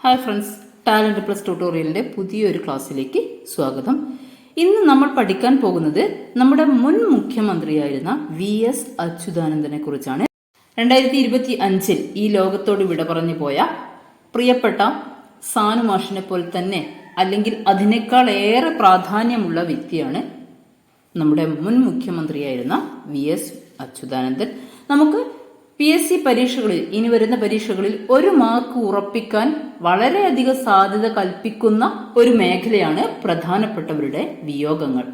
Hi friends, talent plus ട്യൂട്ടോറിയലിന്റെ പുതിയൊരു ക്ലാസ്സിലേക്ക് സ്വാഗതം. ഇന്ന് നമ്മൾ പഠിക്കാൻ പോകുന്നത് നമ്മുടെ മുൻ മുഖ്യമന്ത്രിയായിരുന്ന VS അച്യുതാനന്ദനെ കുറിച്ചാണ്. 2025 ഈ ലോകത്തോട് വിട പറഞ്ഞു പോയ പ്രിയപ്പെട്ട സാനു മാഷിനെ പോലെ തന്നെ അല്ലെങ്കിൽ അതിനേക്കാൾ ഏറെ പ്രാധാന്യമുള്ള വ്യക്തിയാണ് നമ്മുടെ മുൻ മുഖ്യമന്ത്രിയായിരുന്ന VS അച്യുതാനന്ദൻ. നമുക്ക് PSC പരീക്ഷകളിൽ, ഇനി വരുന്ന പരീക്ഷകളിൽ 1 മാർക്ക് ഉറപ്പിക്കാൻ വളരെയധികം സാധ്യത കൽപ്പിക്കുന്ന ഒരു മേഖലയാണ് പ്രധാനപ്പെട്ടവരുടെ വിയോഗങ്ങൾ.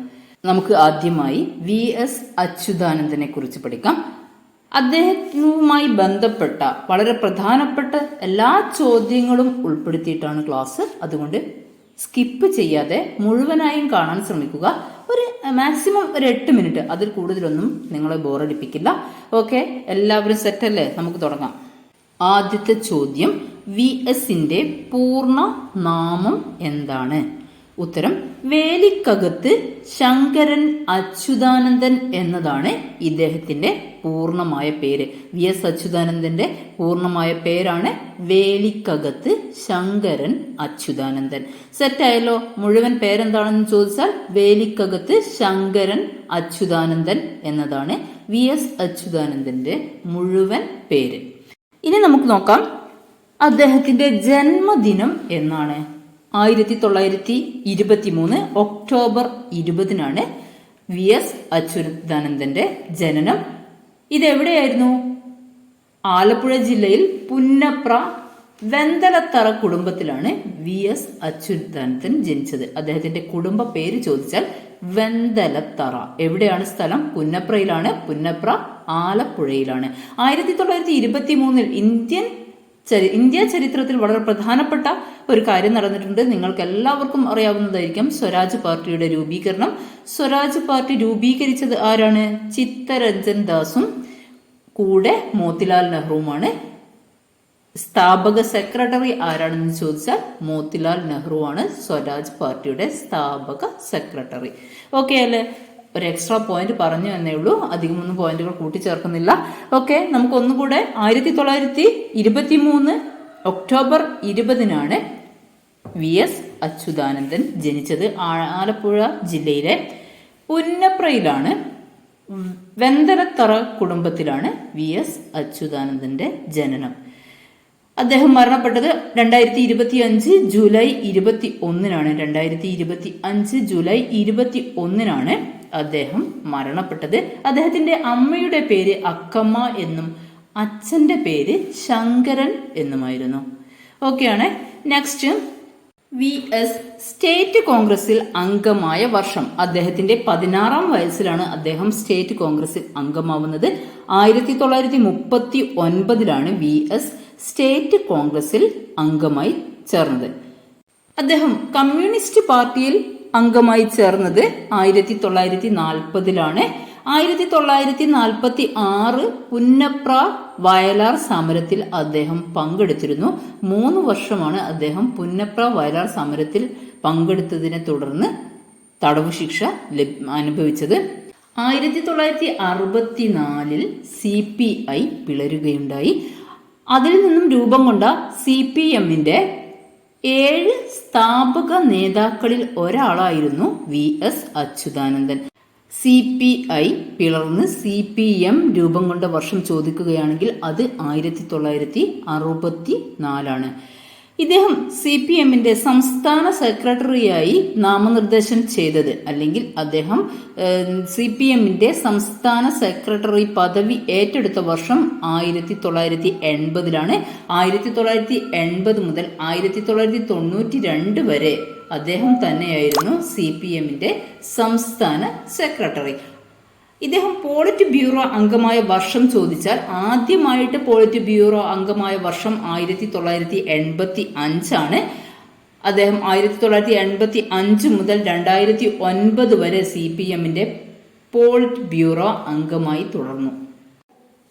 നമുക്ക് ആദ്യമായി VS അച്യുതാനന്ദനെ കുറിച്ച് പഠിക്കാം. അദ്ദേഹവുമായി ബന്ധപ്പെട്ട വളരെ പ്രധാനപ്പെട്ട എല്ലാ ചോദ്യങ്ങളും ഉൾപ്പെടുത്തിയിട്ടാണ് ക്ലാസ്. അതുകൊണ്ട് സ്കിപ്പ് ചെയ്യാതെ മുഴുവനായും കാണാൻ ശ്രമിക്കുക. മാക്സിമം ഒരു 8 മിനിറ്റ്, അതിൽ കൂടുതലൊന്നും നിങ്ങളെ ബോറടിപ്പിക്കില്ല. ഓക്കെ, എല്ലാവരും സെറ്റല്ലേ? നമുക്ക് തുടങ്ങാം. ആദ്യത്തെ ചോദ്യം, VSന്റെ പൂർണ്ണ നാമം എന്താണ്? ഉത്തരം വേലിക്കകത്ത് ശങ്കരൻ അച്യുതാനന്ദൻ എന്നതാണ് ഇദ്ദേഹത്തിന്റെ പൂർണ്ണമായ പേര്. VS അച്യുതാനന്ദന്റെ പൂർണ്ണമായ പേരാണ് വേലിക്കകത്ത് ശങ്കരൻ അച്യുതാനന്ദൻ. സെറ്റായല്ലോ? മുഴുവൻ പേരെന്താണെന്ന് ചോദിച്ചാൽ വേലിക്കകത്ത് ശങ്കരൻ അച്യുതാനന്ദൻ എന്നതാണ് VS അച്യുതാനന്ദന്റെ മുഴുവൻ പേര്. ഇനി നമുക്ക് നോക്കാം, അദ്ദേഹത്തിന്റെ ജന്മദിനം എന്നാണ്. 1923 ഒക്ടോബർ 20 VS അച്യുതാനന്ദന്റെ ജനനം. ഇതെവിടെയായിരുന്നു? ആലപ്പുഴ ജില്ലയിൽ പുന്നപ്ര വെന്തലത്തറ കുടുംബത്തിലാണ് VS അച്യുതാനന്ദൻ ജനിച്ചത്. അദ്ദേഹത്തിന്റെ കുടുംബ പേര് ചോദിച്ചാൽ വെന്തലത്തറ. എവിടെയാണ് സ്ഥലം? പുന്നപ്രയിലാണ്. പുന്നപ്ര ആലപ്പുഴയിലാണ്. 1923 ഇന്ത്യ ചരിത്രത്തിൽ വളരെ പ്രധാനപ്പെട്ട ഒരു കാര്യം നടന്നിട്ടുണ്ട്. നിങ്ങൾക്ക് എല്ലാവർക്കും അറിയാവുന്നതായിരിക്കും, സ്വരാജ് പാർട്ടിയുടെ രൂപീകരണം. സ്വരാജ് പാർട്ടി രൂപീകരിച്ചത് ആരാണ്? ചിത്തരഞ്ജൻ ദാസും കൂടെ മോത്തിലാൽ നെഹ്റുവുമാണ്. സ്ഥാപക സെക്രട്ടറി ആരാണെന്ന് ചോദിച്ചാൽ മോത്തിലാൽ നെഹ്റു ആണ് സ്വരാജ് പാർട്ടിയുടെ സ്ഥാപക സെക്രട്ടറി. ഓക്കെ അല്ലേ? ഒരു എക്സ്ട്രാ പോയിന്റ് പറഞ്ഞു എന്നേ ഉള്ളൂ, അധികമൊന്നും പോയിന്റുകൾ കൂട്ടിച്ചേർക്കുന്നില്ല. ഓക്കെ, നമുക്ക് ഒന്നുകൂടെ 1923 ഒക്ടോബർ 20 VS അച്യുതാനന്ദൻ ജനിച്ചത്. ആലപ്പുഴ ജില്ലയിലെ പുന്നപ്രയിലാണ്. വെന്തലത്തറ കുടുംബത്തിലാണ് VS അച്യുതാനന്ദന്റെ ജനനം. അദ്ദേഹം മരണപ്പെട്ടത് 2025 ജൂലൈ 21 2025 ജൂലൈ 21 അദ്ദേഹം മരണപ്പെട്ടത്. അദ്ദേഹത്തിന്റെ അമ്മയുടെ പേര് അക്കമ്മ എന്നും അച്ഛന്റെ പേര് ശങ്കരൻ എന്നുമായിരുന്നു. ഓക്കെയാണ്. നെക്സ്റ്റ്, VS സ്റ്റേറ്റ് കോൺഗ്രസിൽ അംഗമായ വർഷം. അദ്ദേഹത്തിന്റെ 16ാം വയസ്സിലാണ് അദ്ദേഹം സ്റ്റേറ്റ് കോൺഗ്രസിൽ അംഗമാവുന്നത്. 1939 VS സ്റ്റേറ്റ് കോൺഗ്രസിൽ അംഗമായി ചേർന്നത്. അദ്ദേഹം കമ്മ്യൂണിസ്റ്റ് പാർട്ടിയിൽ അംഗമായി ചേർന്നത് 1940 1946 പുന്നപ്ര വയലാർ സമരത്തിൽ അദ്ദേഹം പങ്കെടുത്തിരുന്നു. 3 വർഷമാണ് അദ്ദേഹം പുന്നപ്ര വയലാർ സമരത്തിൽ പങ്കെടുത്തതിനെ തുടർന്ന് തടവ് ശിക്ഷ അനുഭവിച്ചത്. 1964 CPI പിളരുകയുണ്ടായി. അതിൽ നിന്നും രൂപം കൊണ്ട CPMന്റെ 7 സ്ഥാപക നേതാക്കളിൽ ഒരാളായിരുന്നു VS അച്യുതാനന്ദൻ. CPI പിളർന്ന് CPM രൂപം കൊണ്ട വർഷം ചോദിക്കുകയാണെങ്കിൽ അത് 1964. ഇദ്ദേഹം CPMന്റെ സംസ്ഥാന സെക്രട്ടറിയായി നാമനിർദ്ദേശം ചെയ്തത്, അല്ലെങ്കിൽ അദ്ദേഹം CPMന്റെ സംസ്ഥാന സെക്രട്ടറി പദവി ഏറ്റെടുത്ത വർഷം 1980. 1980 മുതൽ 1992 വരെ അദ്ദേഹം തന്നെയായിരുന്നു CPMന്റെ സംസ്ഥാന സെക്രട്ടറി. ഇദ്ദേഹം പോളിറ്റ് ബ്യൂറോ അംഗമായ വർഷം ചോദിച്ചാൽ ആദ്യമായിട്ട് പോളിറ്റ് ബ്യൂറോ അംഗമായ വർഷം 1985. അദ്ദേഹം 1985 മുതൽ 2009 വരെ CPMന്റെ പോളിറ്റ് ബ്യൂറോ അംഗമായി തുടർന്നു.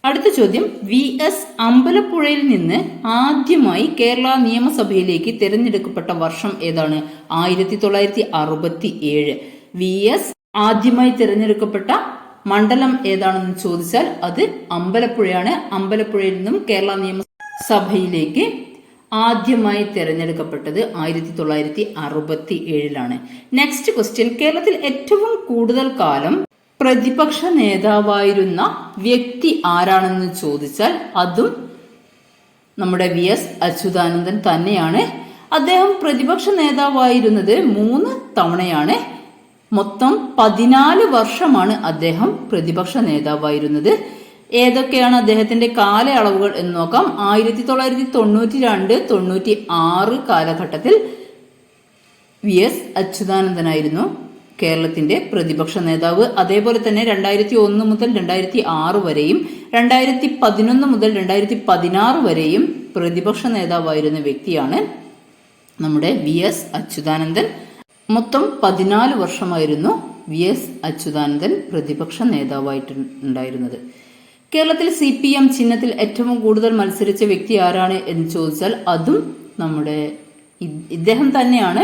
അടുത്ത ചോദ്യം, VS അമ്പലപ്പുഴയിൽ നിന്ന് ആദ്യമായി കേരള നിയമസഭയിലേക്ക് തിരഞ്ഞെടുക്കപ്പെട്ട വർഷം ഏതാണ്? 1967. VS ആദ്യമായി തിരഞ്ഞെടുക്കപ്പെട്ട മണ്ഡലം ഏതാണെന്ന് ചോദിച്ചാൽ അത് അമ്പലപ്പുഴയാണ്. അമ്പലപ്പുഴയിൽ നിന്നും കേരള നിയമസഭയിലേക്ക് ആദ്യമായി തിരഞ്ഞെടുക്കപ്പെട്ടത് 1967 നെക്സ്റ്റ് ക്വസ്റ്റ്യൻ, കേരളത്തിൽ ഏറ്റവും കൂടുതൽ കാലം പ്രതിപക്ഷ നേതാവായിരുന്ന വ്യക്തി ആരാണെന്ന് ചോദിച്ചാൽ അതും നമ്മുടെ VS അച്യുതാനന്ദൻ തന്നെയാണ്. അദ്ദേഹം പ്രതിപക്ഷ നേതാവായിരുന്നത് 3 തവണയാണ്. മൊത്തം 14 വർഷമാണ് അദ്ദേഹം പ്രതിപക്ഷ നേതാവായിരുന്നത്. ഏതൊക്കെയാണ് അദ്ദേഹത്തിന്റെ കാലയളവുകൾ എന്ന് നോക്കാം. 1992-96 കാലഘട്ടത്തിൽ VS അച്യുതാനന്ദനായിരുന്നു കേരളത്തിന്റെ പ്രതിപക്ഷ നേതാവ്. അതേപോലെ തന്നെ 2001 മുതൽ 2006 വരെയും 2011 മുതൽ 2016 വരെയും പ്രതിപക്ഷ നേതാവായിരുന്ന വ്യക്തിയാണ് നമ്മുടെ VS അച്യുതാനന്ദൻ. മൊത്തം 14 വർഷമായിരുന്നു VS അച്യുതാനന്ദൻ പ്രതിപക്ഷ നേതാവായിട്ടുണ്ടായിരുന്നത്. കേരളത്തിൽ CPM ചിഹ്നത്തിൽ ഏറ്റവും കൂടുതൽ മത്സരിച്ച വ്യക്തി ആരാണ് എന്ന് ചോദിച്ചാൽ അതും നമ്മുടെ ഇദ്ദേഹം തന്നെയാണ്.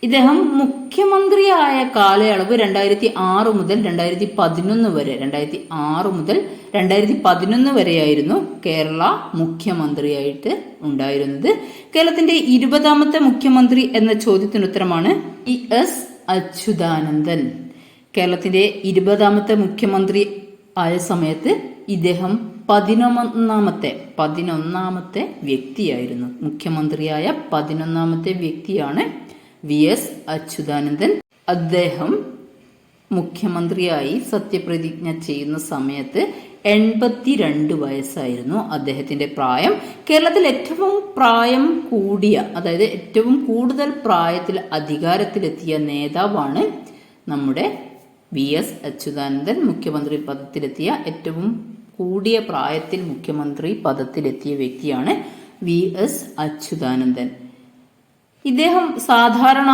ഇദ്ദേഹം മുഖ്യമന്ത്രിയായ കാലയളവ് 2006 മുതൽ 2011 വരെ 2006 മുതൽ 2011 വരെയായിരുന്നു കേരള മുഖ്യമന്ത്രിയായിട്ട് ഉണ്ടായിരുന്നത്. കേരളത്തിന്റെ 20ാമത്തെ മുഖ്യമന്ത്രി എന്ന ചോദ്യത്തിന് ഉത്തരമാണ് VS അച്യുതാനന്ദൻ. കേരളത്തിന്റെ 20ാമത്തെ മുഖ്യമന്ത്രി ആയ സമയത്ത് ഇദ്ദേഹം 11ാമത്തെ വ്യക്തിയായിരുന്നു. മുഖ്യമന്ത്രിയായ 11ാമത്തെ വ്യക്തിയാണ് VS അച്യുതാനന്ദൻ. അദ്ദേഹം മുഖ്യമന്ത്രിയായി സത്യപ്രതിജ്ഞ ചെയ്യുന്ന സമയത്ത് 82 വയസ്സായിരുന്നു അദ്ദേഹത്തിന്റെ പ്രായം. കേരളത്തിൽ ഏറ്റവും പ്രായം കൂടിയ, അതായത് ഏറ്റവും കൂടുതൽ പ്രായത്തിൽ അധികാരത്തിലെത്തിയ നേതാവാണ് നമ്മുടെ VS അച്യുതാനന്ദൻ. മുഖ്യമന്ത്രി പദത്തിലെത്തിയ ഏറ്റവും കൂടിയ പ്രായത്തിൽ മുഖ്യമന്ത്രി പദത്തിലെത്തിയ വ്യക്തിയാണ് VS അച്യുതാനന്ദൻ. ഇദ്ദേഹം സാധാരണ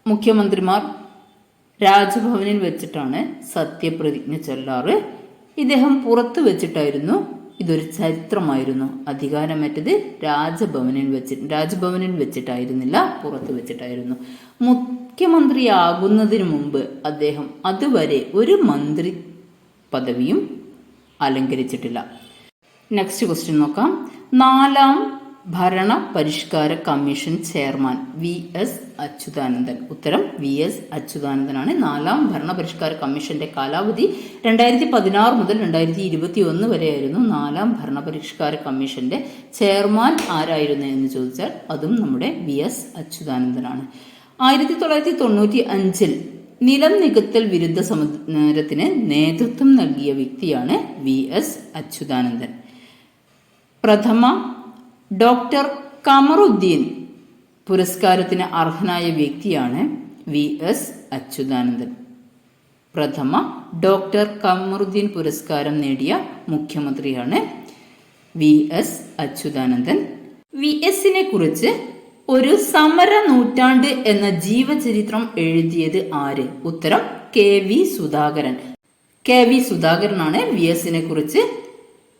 മുഖ്യമന്ത്രിമാർ രാജ്ഭവനിൽ വെച്ചിട്ടാണ് സത്യപ്രതിജ്ഞ ചൊല്ലാറ്. ഇദ്ദേഹം പുറത്തു വെച്ചിട്ടായിരുന്നു. ഇതൊരു ചരിത്രമായിരുന്നു. അധികാരമേറ്റത് രാജ്ഭവനിൽ വെച്ചിട്ടായിരുന്നില്ല, പുറത്തു വെച്ചിട്ടായിരുന്നു. മുഖ്യമന്ത്രിയാകുന്നതിന് മുമ്പ് അദ്ദേഹം അതുവരെ ഒരു മന്ത്രി പദവിയും അലങ്കരിച്ചിട്ടില്ല. നെക്സ്റ്റ് ക്വസ്റ്റ്യൻ നോക്കാം. 4ാം ഭരണ പരിഷ്കാര കമ്മീഷൻ ചെയർമാൻ VS അച്യുതാനന്ദൻ. ഉത്തരം VS അച്യുതാനന്ദനാണ്. 4ാം ഭരണ പരിഷ്കാര കമ്മീഷന്റെ കാലാവധി 2016 മുതൽ 2021 വരെയായിരുന്നു. 4ാം ഭരണ പരിഷ്കാര കമ്മീഷന്റെ ചെയർമാൻ ആരായിരുന്നു എന്ന് ചോദിച്ചാൽ അതും നമ്മുടെ VS അച്യുതാനന്ദനാണ്. 1995 നിലം നികത്തൽ വിരുദ്ധ സമരത്തിന് നേതൃത്വം നൽകിയ വ്യക്തിയാണ് VS അച്യുതാനന്ദൻ. പ്രഥമ ഡോക്ടർ കമറുദ്ദീൻ പുരസ്കാരത്തിന് അർഹനായ വ്യക്തിയാണ് VS അച്യുതാനന്ദൻ. പ്രഥമ ഡോക്ടർ കമറുദ്ദീൻ പുരസ്കാരം നേടിയ മുഖ്യമന്ത്രിയാണ് VS അച്യുതാനന്ദൻ. VSനെ കുറിച്ച് ഒരു സമര നൂറ്റാണ്ട് എന്ന ജീവചരിത്രം എഴുതിയത് ആര്? ഉത്തരം KV സുധാകരൻ. KV സുധാകരനാണ് VSനെ കുറിച്ച്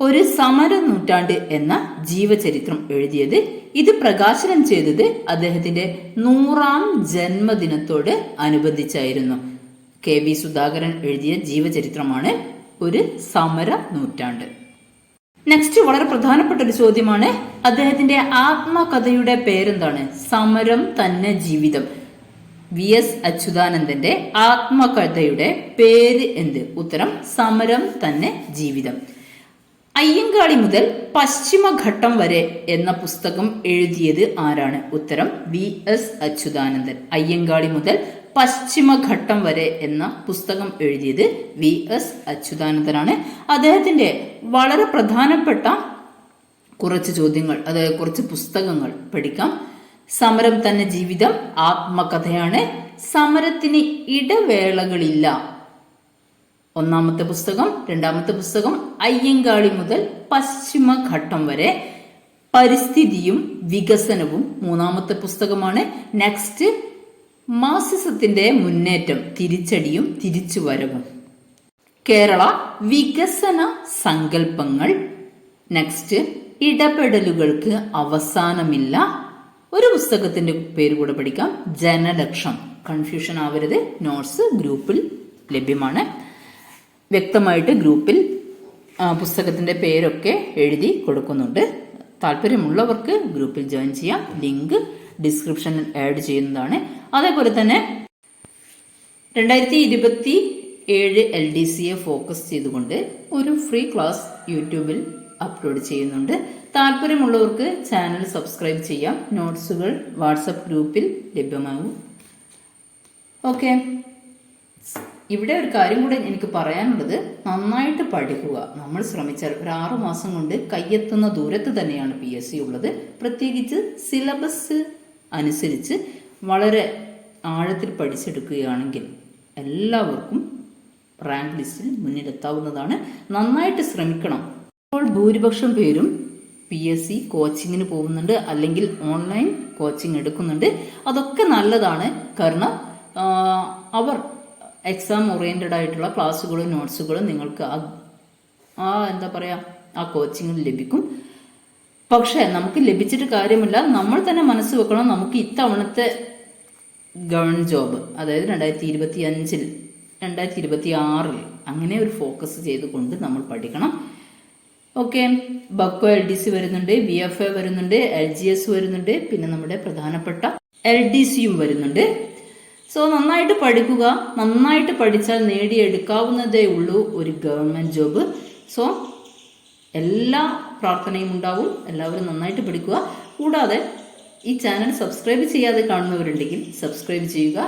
ഒരു സമര നൂറ്റാണ്ട് എന്ന ജീവചരിത്രം എഴുതിയത്. ഇത് പ്രകാശനം ചെയ്തത് അദ്ദേഹത്തിന്റെ 100ാം ജന്മദിനത്തോട് അനുബന്ധിച്ചായിരുന്നു. KV സുധാകരൻ എഴുതിയ ജീവചരിത്രമാണ് ഒരു സമര നൂറ്റാണ്ട്. നെക്സ്റ്റ് വളരെ പ്രധാനപ്പെട്ട ഒരു ചോദ്യമാണ്. അദ്ദേഹത്തിന്റെ ആത്മകഥയുടെ പേരെന്താണ്? സമരം തന്നെ ജീവിതം. VS അച്യുതാനന്ദന്റെ ആത്മകഥയുടെ പേര് എന്ത്? ഉത്തരം സമരം തന്നെ ജീവിതം. അയ്യങ്കാളി മുതൽ പശ്ചിമഘട്ടം വരെ എന്ന പുസ്തകം എഴുതിയത് ആരാണ്? ഉത്തരം VS അച്യുതാനന്ദൻ. അയ്യങ്കാളി മുതൽ പശ്ചിമഘട്ടം വരെ എന്ന പുസ്തകം എഴുതിയത് VS അച്യുതാനന്ദനാണ്. അദ്ദേഹത്തിന്റെ വളരെ പ്രധാനപ്പെട്ട കുറച്ച് ചോദ്യങ്ങൾ, അതായത് കുറച്ച് പുസ്തകങ്ങൾ പഠിക്കാം. സമരം തന്നെ ജീവിതം ആത്മകഥയാണ്. സമരത്തിന് ഇടവേളകളില്ല ഒന്നാമത്തെ പുസ്തകം. രണ്ടാമത്തെ പുസ്തകം അയ്യങ്കാളി മുതൽ പശ്ചിമഘട്ടം വരെ. പരിസ്ഥിതിയും വികസനവും മൂന്നാമത്തെ പുസ്തകമാണ്. നെക്സ്റ്റ് മാർക്സിസത്തിന്റെ മുന്നേറ്റം, തിരിച്ചടിയും തിരിച്ചുവരവും. കേരള വികസന സങ്കല്പങ്ങൾ. നെക്സ്റ്റ് ഇടപെടലുകൾക്ക് അവസാനമില്ല. ഒരു പുസ്തകത്തിന്റെ പേര് കൂടെ പഠിക്കാം, ജനലക്ഷം. കൺഫ്യൂഷൻ ആവരുത്, നോട്ട്സ് ഗ്രൂപ്പിൽ ലഭ്യമാണ്. വ്യക്തമായിട്ട് ഗ്രൂപ്പിൽ പുസ്തകത്തിന്റെ പേരൊക്കെ എഴുതി കൊടുക്കുന്നുണ്ട്. താല്പര്യമുള്ളവർക്ക് ഗ്രൂപ്പിൽ ജോയിൻ ചെയ്യാം. ലിങ്ക് ഡിസ്ക്രിപ്ഷനിൽ ആഡ് ചെയ്യുന്നതാണ്. അതേപോലെ തന്നെ 2027 LDCയെ ഫോക്കസ് ചെയ്തുകൊണ്ട് ഒരു ഫ്രീ ക്ലാസ് യൂട്യൂബിൽ അപ്ലോഡ് ചെയ്യുന്നുണ്ട്. താല്പര്യമുള്ളവർക്ക് ചാനൽ സബ്സ്ക്രൈബ് ചെയ്യാം. നോട്ട്സുകൾ വാട്സപ്പ് ഗ്രൂപ്പിൽ ലഭ്യമാകും. ഓക്കെ, ഇവിടെ ഒരു കാര്യം കൂടെ എനിക്ക് പറയാനുള്ളത്, നന്നായിട്ട് പഠിക്കുക. നമ്മൾ ശ്രമിച്ചാൽ ഒരു 6 മാസം കൊണ്ട് കയ്യെത്തുന്ന ദൂരത്ത് തന്നെയാണ് PSC ഉള്ളത്. പ്രത്യേകിച്ച് സിലബസ് അനുസരിച്ച് വളരെ ആഴത്തിൽ പഠിച്ചെടുക്കുകയാണെങ്കിൽ എല്ലാവർക്കും റാങ്ക് ലിസ്റ്റിൽ മുന്നിലെത്താവുന്നതാണ്. നന്നായിട്ട് ശ്രമിക്കണം. ഇപ്പോൾ ഭൂരിപക്ഷം പേരും PSC കോച്ചിങ്ങിന് പോകുന്നുണ്ട്, അല്ലെങ്കിൽ ഓൺലൈൻ കോച്ചിങ് എടുക്കുന്നുണ്ട്. അതൊക്കെ നല്ലതാണ്. കാരണം അവർ എക്സാം ഓറിയന്റഡ് ആയിട്ടുള്ള ക്ലാസ്സുകളും നോട്ട്സുകളും നിങ്ങൾക്ക് ആ കോച്ചിങ്ങിൽ ലഭിക്കും. പക്ഷെ നമുക്ക് ലഭിച്ചിട്ട് കാര്യമില്ല. നമ്മൾ തന്നെ മനസ്സ് വെക്കണം, നമുക്ക് ഇത്തവണത്തെ ഗവൺമെന്റ് ജോബ്, അതായത് 2025-ൽ 2026-ൽ അങ്ങനെ ഒരു ഫോക്കസ് ചെയ്തുകൊണ്ട് നമ്മൾ പഠിക്കണം. ഓക്കെ, ബക്കോ LDC വരുന്നുണ്ട്, BFA വരുന്നുണ്ട്, LGS വരുന്നുണ്ട്, പിന്നെ നമ്മുടെ പ്രധാനപ്പെട്ട LDCയും വരുന്നുണ്ട്. സോ നന്നായിട്ട് പഠിക്കുക. നന്നായിട്ട് പഠിച്ചാൽ നേടിയെടുക്കാവുന്നതേ ഉള്ളൂ ഒരു ഗവൺമെന്റ് ജോബ്. സോ എല്ലാ പ്രാർത്ഥനയും ഉണ്ടാവും. എല്ലാവരും നന്നായിട്ട് പഠിക്കുക. കൂടാതെ ഈ ചാനൽ സബ്സ്ക്രൈബ് ചെയ്യാതെ കാണുന്നവരുണ്ടെങ്കിൽ സബ്സ്ക്രൈബ് ചെയ്യുക,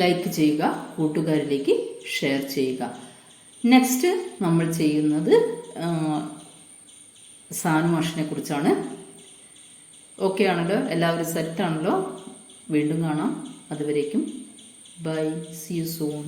ലൈക്ക് ചെയ്യുക, കൂട്ടുകാരിലേക്ക് ഷെയർ ചെയ്യുക. നെക്സ്റ്റ് നമ്മൾ ചെയ്യുന്നത് സാനു മാഷിനെ കുറിച്ചാണ്. ഓക്കെ ആണല്ലോ, എല്ലാവരും സെറ്റാണല്ലോ. വീണ്ടും കാണാം. അതുവരേക്കും ബൈ, സീ യു സൂൺ.